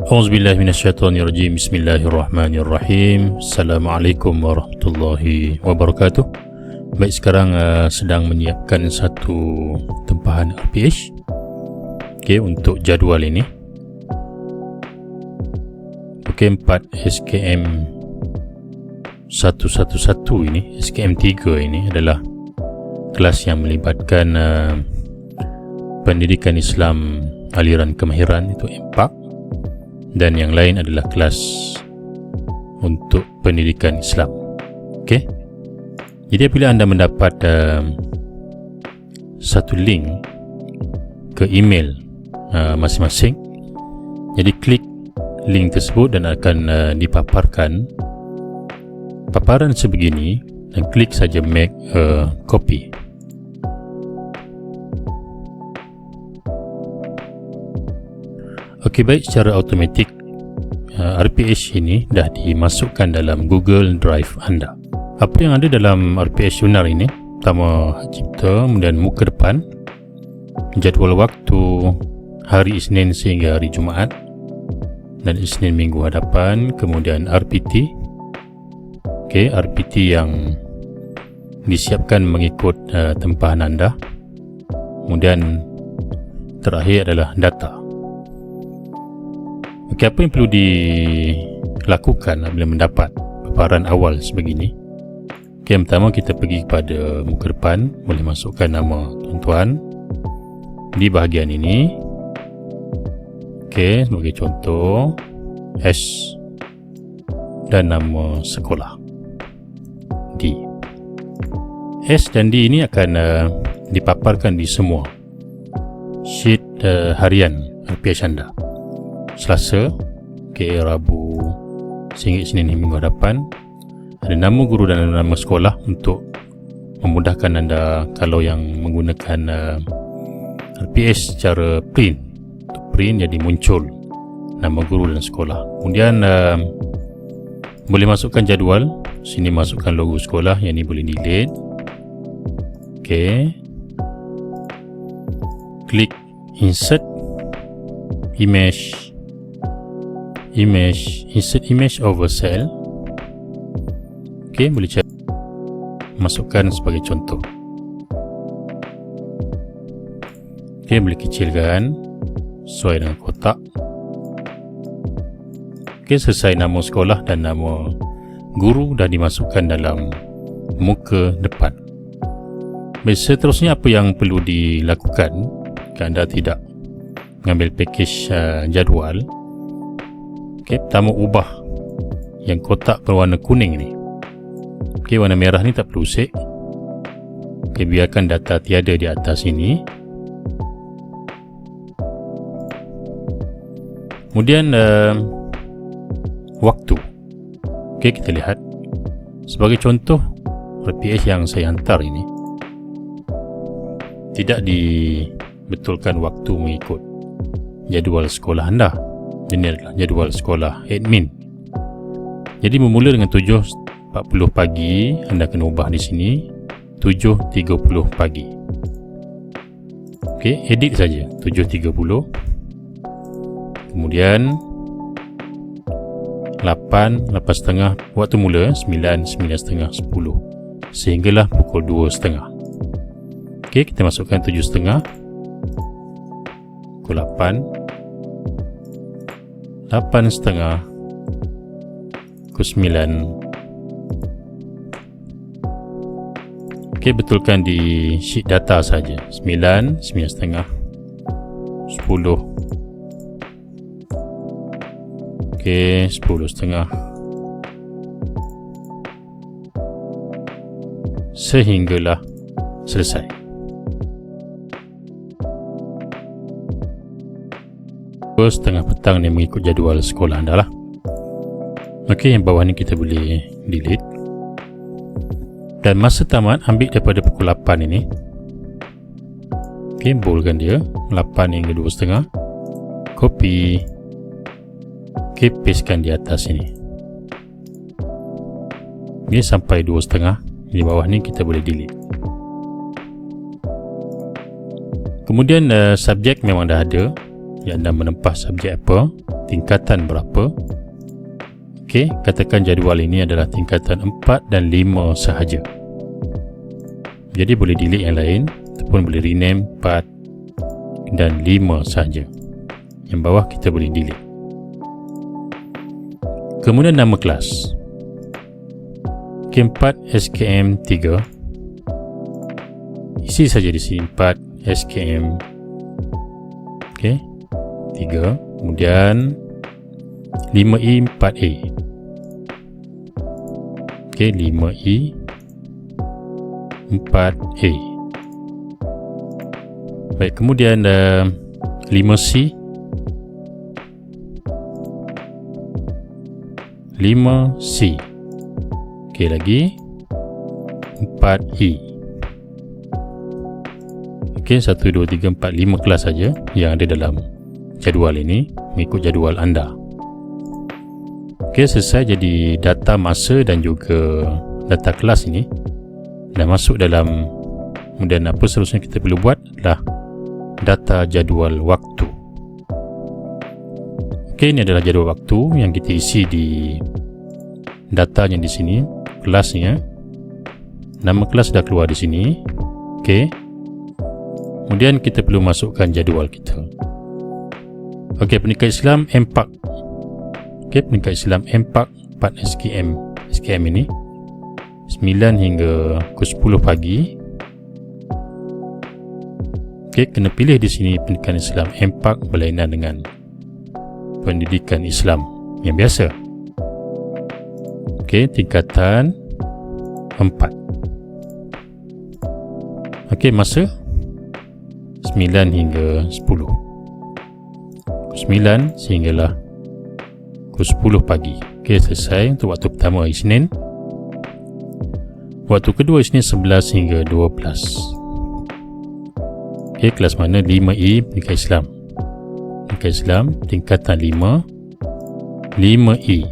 Auzubillahi minasyaitonirrajim. Bismillahirrahmanirrahim. Assalamualaikum warahmatullahi wabarakatuh. Baik, sekarang sedang menyiapkan satu tempahan RPH untuk jadual ini. 4 SKM 111 ini, SKM 3 ini adalah kelas yang melibatkan pendidikan Islam aliran kemahiran, itu MPAK, dan yang lain adalah kelas untuk pendidikan Islam. Okey. Jadi apabila anda mendapat satu link ke email masing-masing, jadi klik link tersebut dan akan dipaparkan paparan sebegini, dan klik saja make a copy. Okey, baik, secara automatik RPH ini dah dimasukkan dalam Google Drive anda. Apa yang ada dalam RPH Lunar ini? Pertama, hak cipta, kemudian muka depan, jadual waktu hari Isnin sehingga hari Jumaat dan Isnin minggu hadapan, kemudian RPT. Okey, RPT yang disiapkan mengikut tempahan anda. Kemudian terakhir adalah data. Okey, apa yang perlu dilakukan apabila mendapat paparan awal sebegini? Okey, yang pertama, kita pergi kepada muka depan, boleh masukkan nama tuan-tuan di bahagian ini. Okey, sebagai contoh S dan nama sekolah D. S dan D ini akan dipaparkan di semua sheet harian RPH anda. Selasa, Rabu sehingga Isnin minggu hadapan, ada nama guru dan nama sekolah untuk memudahkan anda kalau yang menggunakan RPH secara print. Untuk print jadi muncul nama guru dan sekolah. Kemudian boleh masukkan jadual. Sini masukkan logo sekolah, yang ni boleh delete. Okey, klik insert image, insert image over cell. Okey, boleh cari, masukkan sebagai contoh. Okey, boleh kecilkan sesuai dengan kotak. Okey, selesai nama sekolah dan nama guru dah dimasukkan dalam muka depan. Baik, seterusnya apa yang perlu dilakukan jika anda tidak mengambil package jadual? Okey, pertama, ubah yang kotak berwarna kuning ni. Okey, warna merah ni tak perlu usik. Okey, biarkan data tiada di atas ini. Kemudian waktu. Okey, kita lihat sebagai contoh RPH yang saya hantar ini tidak dibetulkan waktu mengikut jadual sekolah anda. Ini adalah jadual sekolah admin. Jadi bermula dengan 7.40 pagi, anda kena ubah di sini 7.30 pagi. Okey, edit saja 7.30. Kemudian 8, 8.30 waktu mula, 9, 9.30, 10 sehinggalah pukul 2.30. Okey, kita masukkan 7.30, pukul 8, 8.30, pukul 9. Okey, betulkan di sheet data saja. 9, 9.30, 10. Okey, 10.30 sehinggalah selesai. Setengah petang ni mengikut jadual sekolah anda lah. Okey, yang bawah ni kita boleh delete. Dan masa tamat ambil daripada pukul 8 ini. Okey, boldkan dia 8 hingga 2.30. Copy. Okey, pastekan di atas ini. Okey, sampai 2.30. Di bawah ni kita boleh delete. Kemudian subjek memang dah ada. yang anda menempah subjek apa, tingkatan berapa. Okey, katakan jadual ini adalah tingkatan 4 dan 5 sahaja. Jadi boleh delete yang lain ataupun boleh rename 4 dan 5 sahaja. Yang bawah kita boleh delete. Kemudian nama kelas. K4 SKM 3. Isi saja di sini 4 SKM. Okey, 3. Kemudian 5E 4A. Okey, 5E 4A. Baik, kemudian 5C 5C. Okey, lagi 4E. Okey, 1, 2, 3, 4, 5 kelas saja yang ada dalam jadual ini, mengikut jadual anda. Okey, selesai. Jadi data masa dan juga data kelas ini dah masuk dalam. Kemudian apa seterusnya kita perlu buat adalah data jadual waktu. Okey, ini adalah jadual waktu yang kita isi di datanya di sini, kelasnya. Nama kelas dah keluar di sini. Okey. Kemudian kita perlu masukkan jadual kita. Okey, Pendidikan Islam MPAK. Okey, Pendidikan Islam MPAK 4 SKM ini 9 hingga pukul 10 pagi. Okey, kena pilih di sini Pendidikan Islam MPAK berlainan dengan Pendidikan Islam yang biasa. Okey, tingkatan 4. Okey, masa 9 hingga 10. 9 sehinggalah pukul 10 pagi. Okey, selesai untuk waktu pertama hari Isnin. Waktu kedua Isnin 11 hingga 12. Okey, kelas mana? 5E Pendidikan Islam. Pendidikan Islam tingkatan 5, 5E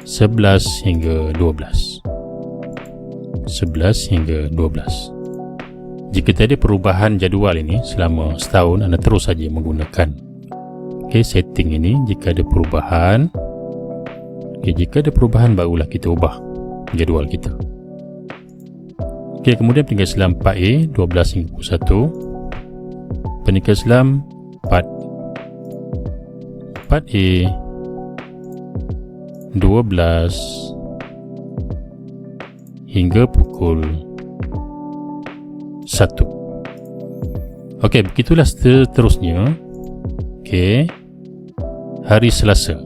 11 hingga 12. 11 hingga 12. Jika tiada perubahan jadual ini selama setahun, anda terus saja menggunakan setting ini. Jika ada perubahan, jika ada perubahan barulah kita ubah jadual kita. Kemudian Pendidikan Islam 4A 12 hingga 1. Pendidikan Islam 4A 12 hingga pukul 1. Okey, begitulah seterusnya. Okey, hari Selasa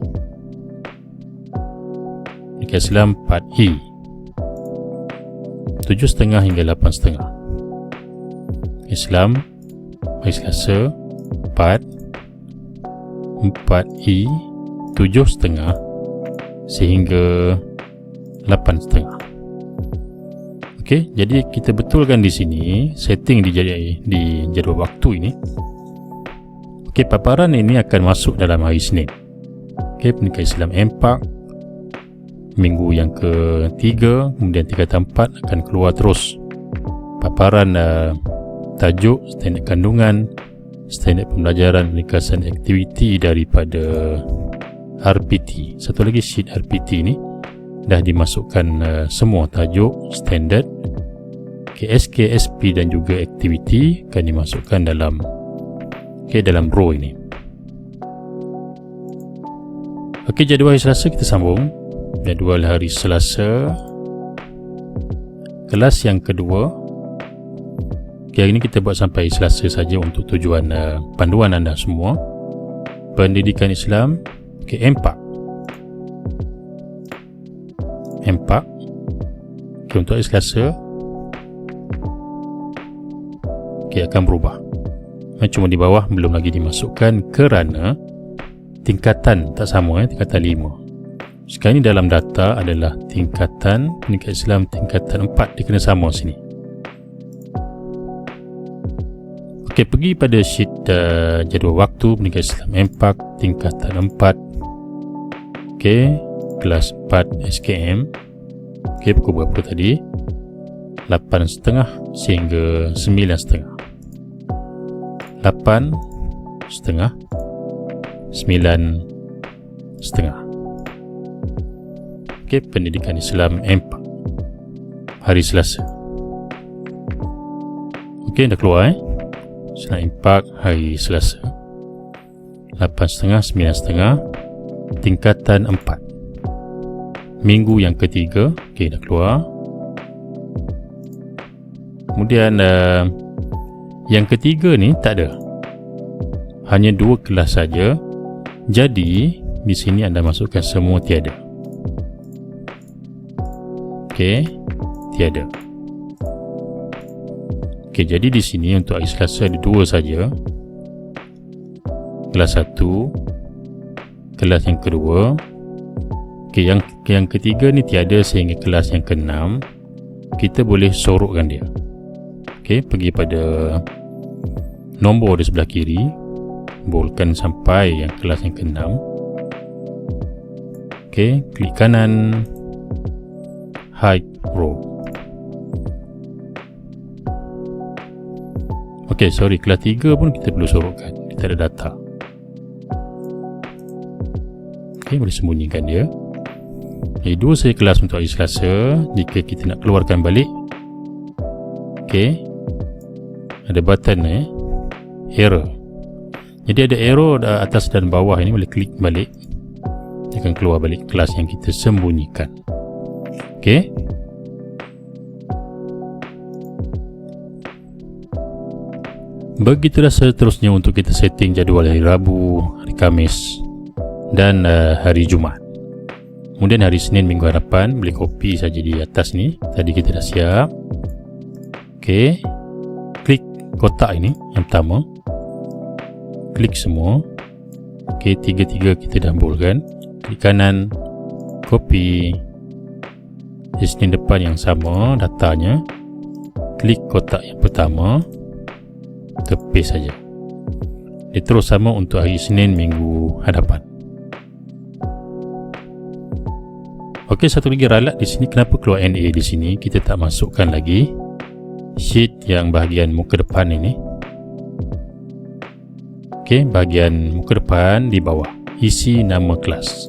Pendidikan Islam 4E 7.30 hingga 8.30. Islam hari Selasa 4E 7.30 sehingga 8.30. Okey, jadi kita betulkan di sini setting di jadual waktu ini. Okey, paparan ini akan masuk dalam hari Isnin. Okey, Pendidikan Islam MPAK minggu yang ke-3, kemudian tingkatan 4 akan keluar terus paparan tajuk, standard kandungan, standard pembelajaran, ringkasan aktiviti daripada RPT. Satu lagi sheet RPT ini dah dimasukkan semua tajuk, standard, KSK, SP dan juga aktiviti akan dimasukkan dalam dalam row ini. Okey, jadual hari Selasa kita sambung. Jadual hari Selasa kelas yang kedua. Okey, hari ini kita buat sampai Selasa saja untuk tujuan panduan anda semua. Pendidikan Islam MPAK. Okey, untuk hari Selasa akan berubah. Cuma di bawah belum lagi dimasukkan kerana tingkatan tak sama, tingkatan 5. Sekarang ini dalam data adalah tingkatan Pendidikan Islam tingkatan 4, dia kena sama sini. Okey, pergi pada sheet jadual waktu Pendidikan Islam MPAK tingkatan 4. Okey, kelas 4 SKM. Okey, pukul berapa tadi? 8.30 sehingga 9.30. 8 setengah, 9.30. Okey, pendidikan Islam Empak, hari Selasa. Okey, dah keluar Islam Empak hari Selasa, 8.30, 9.30, tingkatan 4, minggu yang ketiga. Okey, dah keluar. Kemudian yang ketiga ni tak ada, hanya 2 kelas saja. Jadi di sini anda masukkan semua tiada. Okey, tiada. Okey, jadi di sini untuk hari Selasa ada 2 saja. Kelas 1, kelas yang kedua. Okey, yang ketiga ni tiada sehingga kelas yang ke-6. Kita boleh sorokkan dia. Okey, pergi pada nombor di sebelah kiri, bolkan sampai yang kelas yang ke-6. Okey, klik kanan, hide row. Okey, sorry, kelas 3 pun kita perlu sorokkan, kita ada data. Okey, boleh sembunyikan dia. Jadi 2 saja kelas untuk hari Selasa. Jika kita nak keluarkan balik, okey, ada button error. Jadi ada arrow atas dan bawah ini, boleh klik balik, dia akan keluar balik kelas yang kita sembunyikan. Okey, begitulah seterusnya untuk kita setting jadual hari Rabu, hari Khamis dan hari Jumaat. Kemudian hari Senin minggu hadapan boleh copy saja di atas ni. Tadi kita dah siap. Okey, klik kotak ini yang pertama, klik semua. Okey, 3 kita dah bolkan. Klik kanan, copy. Di sini depan yang sama datanya, klik kotak yang pertama, tepis saja. Dia terus sama untuk hari Senin minggu hadapan. Okey, satu lagi ralat di sini, kenapa keluar NA di sini? Kita tak masukkan lagi sheet yang bahagian muka depan ini. Okey, bahagian muka depan di bawah, isi nama kelas.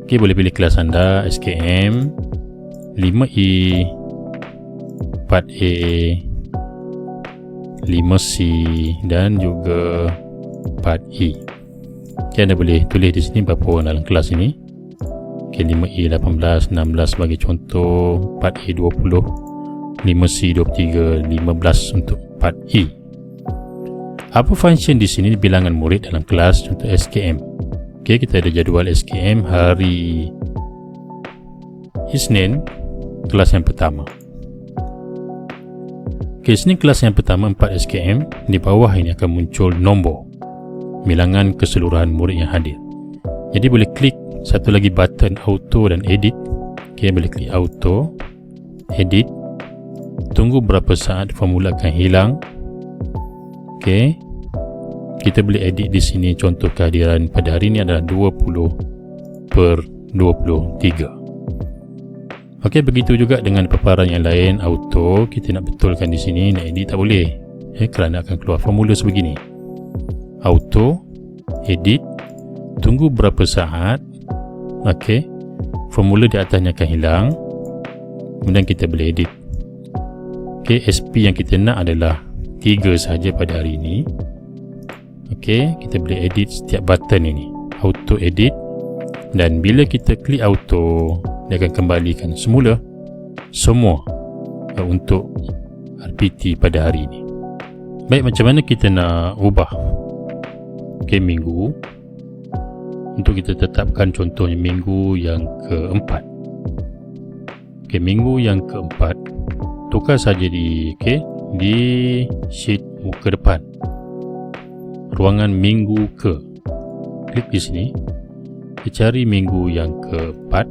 Okey, boleh pilih kelas anda, SKM 5E, 4A, 5C dan juga 4E. Okey, anda boleh tulis di sini berapa orang dalam kelas ini. Okey, 5E 18, 16 sebagai contoh, 4A 20, 5C 23, 15 untuk 4E. Apa function di sini? Bilangan murid dalam kelas untuk SKM. Okey, kita ada jadual SKM hari Isnin, kelas yang pertama. Okey, sini kelas yang pertama 4 SKM. Di bawah ini akan muncul nombor bilangan keseluruhan murid yang hadir. Jadi boleh klik satu lagi button auto dan edit. Okey, boleh klik auto, edit, tunggu berapa saat formula akan hilang. Okey, kita boleh edit di sini. Contoh kehadiran pada hari ini adalah 20/23. Okey, begitu juga dengan paparan yang lain. Auto, kita nak betulkan di sini, nak edit tak boleh kerana akan keluar formula sebegini. Auto, edit, tunggu berapa saat. Okey, formula di atasnya akan hilang. Kemudian kita boleh edit. Okey, SP yang kita nak adalah 3 sahaja pada hari ini. Okey, kita boleh edit setiap button ini, auto edit, dan bila kita klik auto, dia akan kembalikan semula semua untuk RPT pada hari ini. Baik, macam mana kita nak ubah minggu? Untuk kita tetapkan contohnya minggu yang keempat. Minggu yang keempat, tukar saja di sheet muka depan, ruangan minggu ke. Klik di sini, kita cari minggu yang keempat.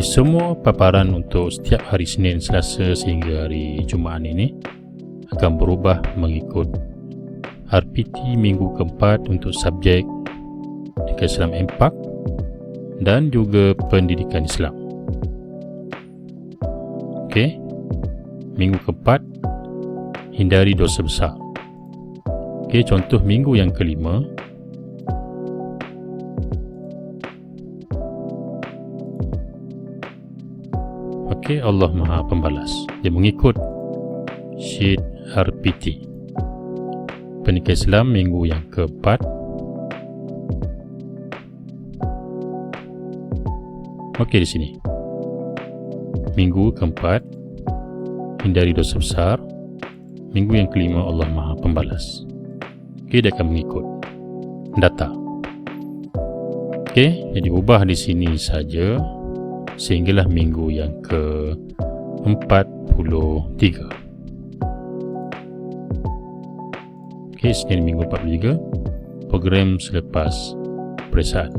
Semua paparan untuk setiap hari Senin, Selasa sehingga hari Jumaat ini akan berubah mengikut RPT minggu keempat untuk subjek Pendidikan Islam Empak dan juga Pendidikan Islam. Minggu keempat, hindari dosa besar. Okey, contoh minggu yang kelima. Okey, Allah Maha Pembalas. Dia mengikut sheet RPT. Pernikahan Islam minggu yang keempat. Okey, di sini. Minggu keempat, hindari dosa besar. Minggu yang kelima, Allah Maha Pembalas. Okey, dia akan mengikut data. Okey, jadi ubah di sini saja sehinggalah minggu yang ke-43. Okey, sekian minggu 43, program selepas peperiksaan.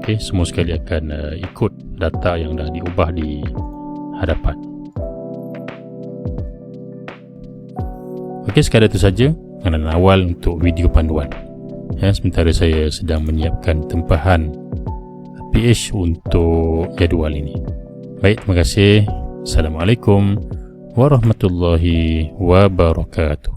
Okey, semua sekali akan ikut data yang dah diubah di hadapan. Okey, sekadar itu saja pengenalan awal untuk video panduan. Sementara saya sedang menyiapkan tempahan PH untuk jadual ini. Baik, terima kasih. Assalamualaikum warahmatullahi wabarakatuh.